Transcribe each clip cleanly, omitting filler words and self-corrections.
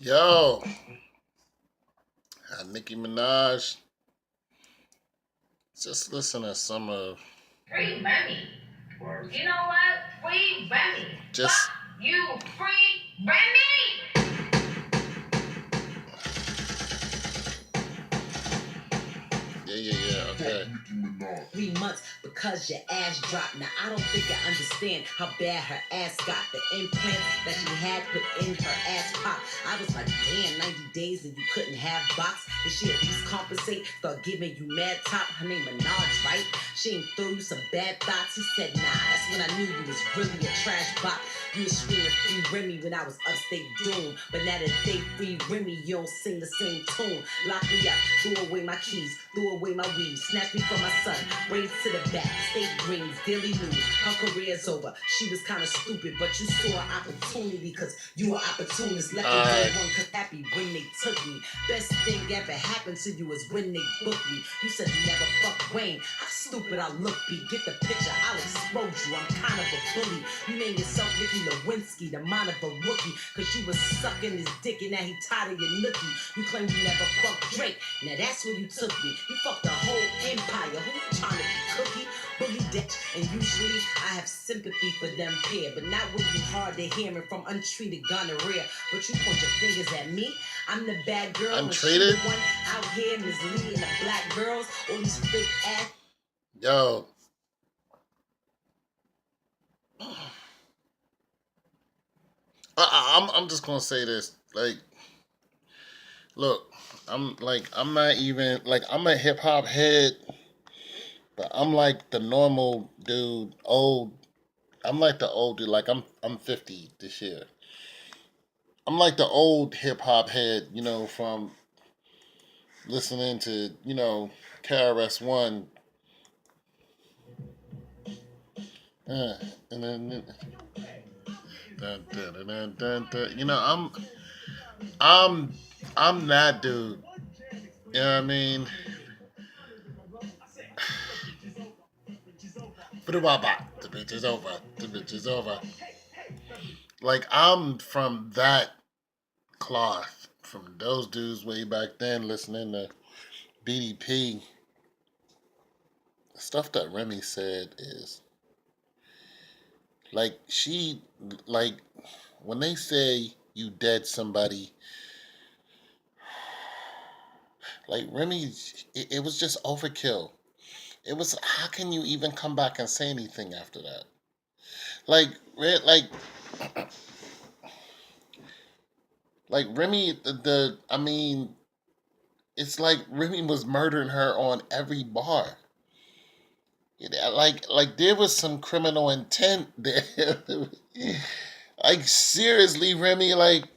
Yo, Nicki Minaj. Just listen to some of Free Remy. You know what? Free Remy. just Fuck you, free Remy. yeah. Okay. 3 months because your ass dropped. Now I don't think I understand how bad her ass got. The implants that she had put in her ass pop. I was like, damn, 90 days and you couldn't have box. Did she at least compensate? Start giving you mad top. Her name Minaj, right? She ain't throw you some bad thoughts. He said, nah, that's when I knew you was really a trash bot. You was screaming free Remy when I was upstate doom. But now that they free Remy, you don't sing the same tune. Lock me up, threw away my keys, threw away my weed, snatched me from my son, braids to the back, state greens, daily news. Her career's over. She was kind of stupid, but you saw an opportunity because you were opportunist. Left the day one cause happy when they took me. Best thing ever happened to you is when they booked me. You said you never fuck Wayne. How stupid I look, B. Get the picture, I'll explode you. I'm kind of a bully. You named yourself Nicky Lewinsky, the mind of a rookie, cause you was sucking his dick and now he tired of your nookie. You claim you never fucked Drake. Now that's where you took me. You fucked the whole empire. Who you trying to be, Cookie? Boogie Ditch. And usually I have sympathy for them pair, but not when you hard to hearing from untreated gonorrhea. But you point your fingers at me. I'm the bad girl. Untreated? And she the one out here misleading the black girls. All these fake ass. Yo. I'm just gonna say this. Like, look, I'm not even like I'm a hip hop head, but I'm like the normal dude, old. I'm like the old dude. Like I'm 50 this year. I'm like the old hip hop head, from listening to, KRS One, and then dun, dun, dun, dun, dun, dun. I'm I'm that dude. You know what I mean? The bitch is over. The bitch is over. Like I'm from that cloth, from those dudes way back then, listening to BDP. The stuff that Remy said is like like when they say you dead somebody, like Remy, it was just overkill. It was, how can you even come back and say anything after that? Like, like Remy, I mean, it's like Remy was murdering her on every bar. Like there was some criminal intent there. Like seriously, Remy, like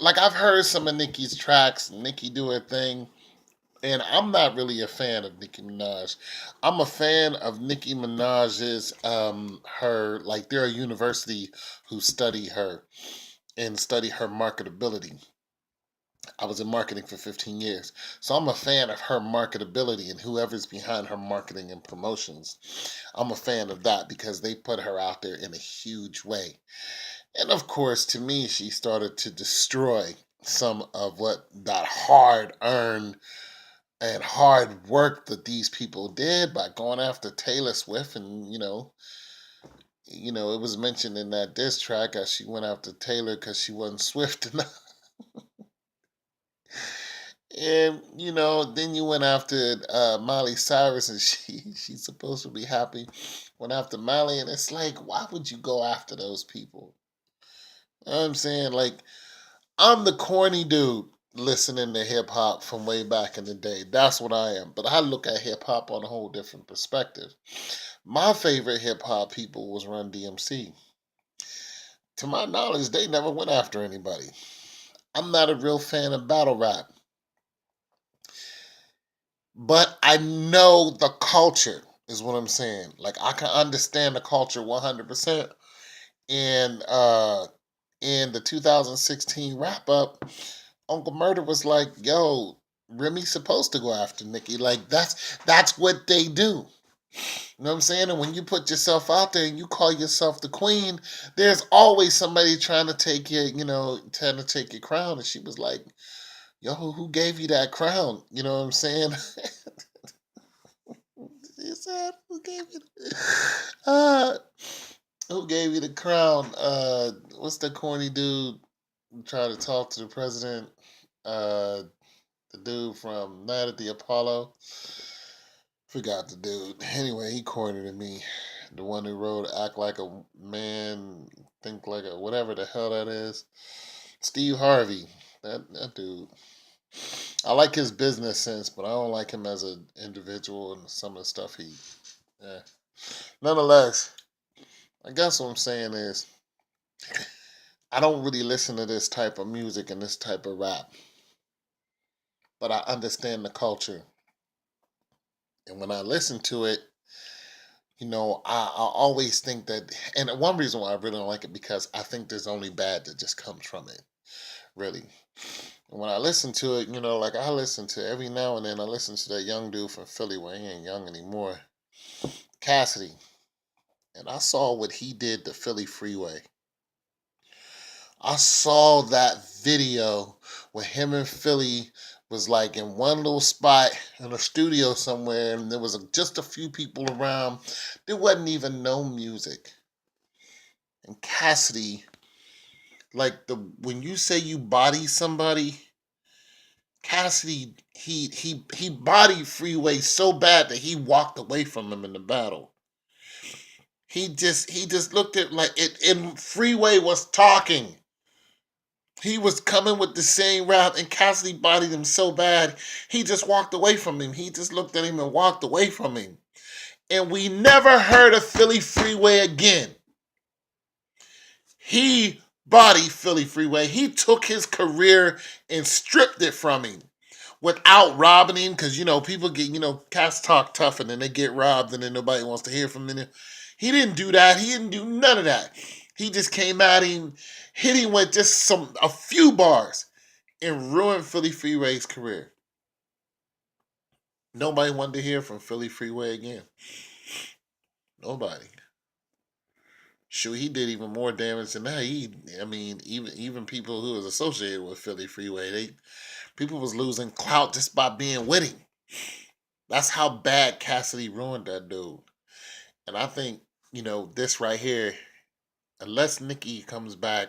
I've heard some of Nicki's tracks, Nicki do her thing, and I'm not really a fan of Nicki Minaj. I'm a fan of Nicki Minaj's her, like they're a university who study her and study her marketability. I was in marketing for 15 years. So I'm a fan of her marketability and whoever's behind her marketing and promotions. I'm a fan of that because they put her out there in a huge way. And of course, to me, she started to destroy some of what that hard earned and hard work that these people did by going after Taylor Swift. And it was mentioned in that diss track as she went after Taylor because she wasn't swift enough. And then you went after Miley Cyrus, and she's supposed to be happy. Went after Miley, and it's like, why would you go after those people? You know what I'm saying? Like, I'm the corny dude listening to hip hop from way back in the day. That's what I am. But I look at hip hop on a whole different perspective. My favorite hip hop people was Run DMC. To my knowledge, they never went after anybody. I'm not a real fan of battle rap. But I know the culture. is what I'm saying. Like I can understand the culture 100%. And in the 2016 wrap up, Uncle Murder was like, "Yo, Remy's supposed to go after Nikki. Like that's what they do." You know what I'm saying? And when you put yourself out there and you call yourself the queen, there's always somebody trying to take your, trying to take your crown. And she was like, "Yo, who gave you that crown?" You know what I'm saying? She said, uh, who gave you the crown? What's the corny dude who tried to talk to the president? Uh, the dude from Night at the Apollo. Forgot the dude. Anyway, he corny to me. The one who wrote "Act Like a Man, Think Like a," whatever the hell that is. Steve Harvey. That dude. I like his business sense, but I don't like him as an individual and some of the stuff he. Yeah. Nonetheless, I guess what I'm saying is I don't really listen to this type of music and this type of rap, but I understand the culture. And when I listen to it, I always think that, and one reason why I really don't like it because I think there's only bad that just comes from it, really. And when I listen to it, like I listen to every now and then, I listen to that young dude from Philly, well, he ain't young anymore, Cassidy, and I saw what he did to Philly Freeway. I saw that video where him and Philly was like in one little spot in a studio somewhere, and there was just a few people around. There wasn't even no music. And Cassidy, like when you say you body somebody, Cassidy he bodied Freeway so bad that he walked away from him in the battle. He just looked at like it, and Freeway was talking. He was coming with the same rap, and Cassidy bodied him so bad, he just walked away from him. He just looked at him and walked away from him. And we never heard of Philly Freeway again. He bodied Philly Freeway. He took his career and stripped it from him without robbing him, because, people get, cats talk tough and then they get robbed and then nobody wants to hear from them. He didn't do that. He didn't do none of that. He just came at him, hit him with just a few bars, and ruined Philly Freeway's career. Nobody wanted to hear from Philly Freeway again. Nobody. Sure, he did even more damage than that. Even people who was associated with Philly Freeway, people was losing clout just by being with him. That's how bad Cassidy ruined that dude. And I think, this right here, unless Nikki comes back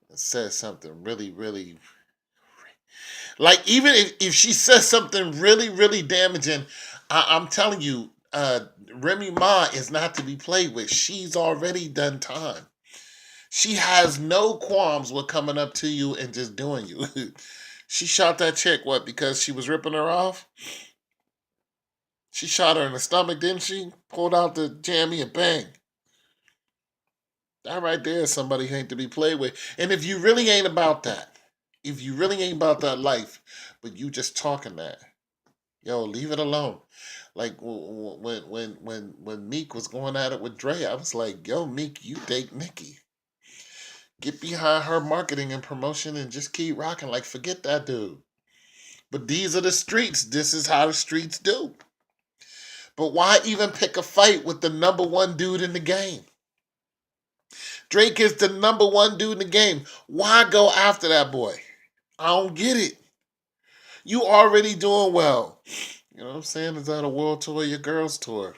and says something really, really, like, even if she says something really, really damaging, I'm telling you, Remy Ma is not to be played with. She's already done time. She has no qualms with coming up to you and just doing you. She shot that chick, what, because she was ripping her off? She shot her in the stomach, didn't she? Pulled out the jammy and bang. That right there is somebody who ain't to be played with. And if you really ain't about that, if you really ain't about that life, but you just talking that, yo, leave it alone. Like when Meek was going at it with Dre, I was like, yo, Meek, you date Nicki. Get behind her marketing and promotion and just keep rocking. Like, forget that dude. But these are the streets. This is how the streets do. But why even pick a fight with the number one dude in the game? Drake is the number one dude in the game. Why go after that boy? I don't get it. You already doing well. You know what I'm saying? Is that a world tour, your girls tour?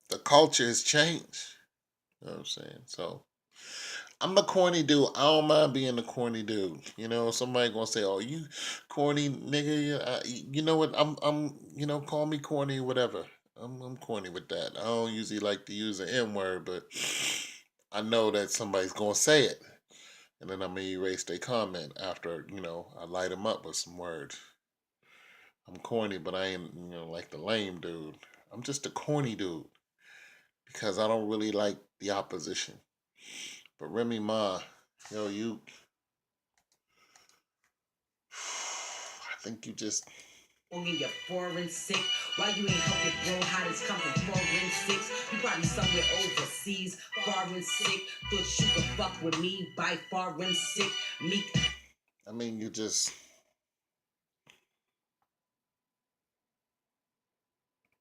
The culture has changed. You know what I'm saying? So I'm the corny dude. I don't mind being the corny dude. Somebody gonna say, "Oh, you corny nigga." You know what? Call me corny, whatever. I'm corny with that. I don't usually like to use the N word, but I know that somebody's gonna say it, and then I'm gonna erase their comment after I light them up with some words. I'm corny, but I ain't like the lame dude. I'm just a corny dude because I don't really like the opposition. But Remy Ma, you think you just. In your foreign sick. Why you ain't help your bro hottest come from foreign six? You probably somewhere overseas, foreign sick. Thought you could fuck with me by foreign sick. Me. I mean, you just.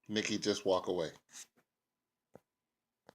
Nikki, just walk away.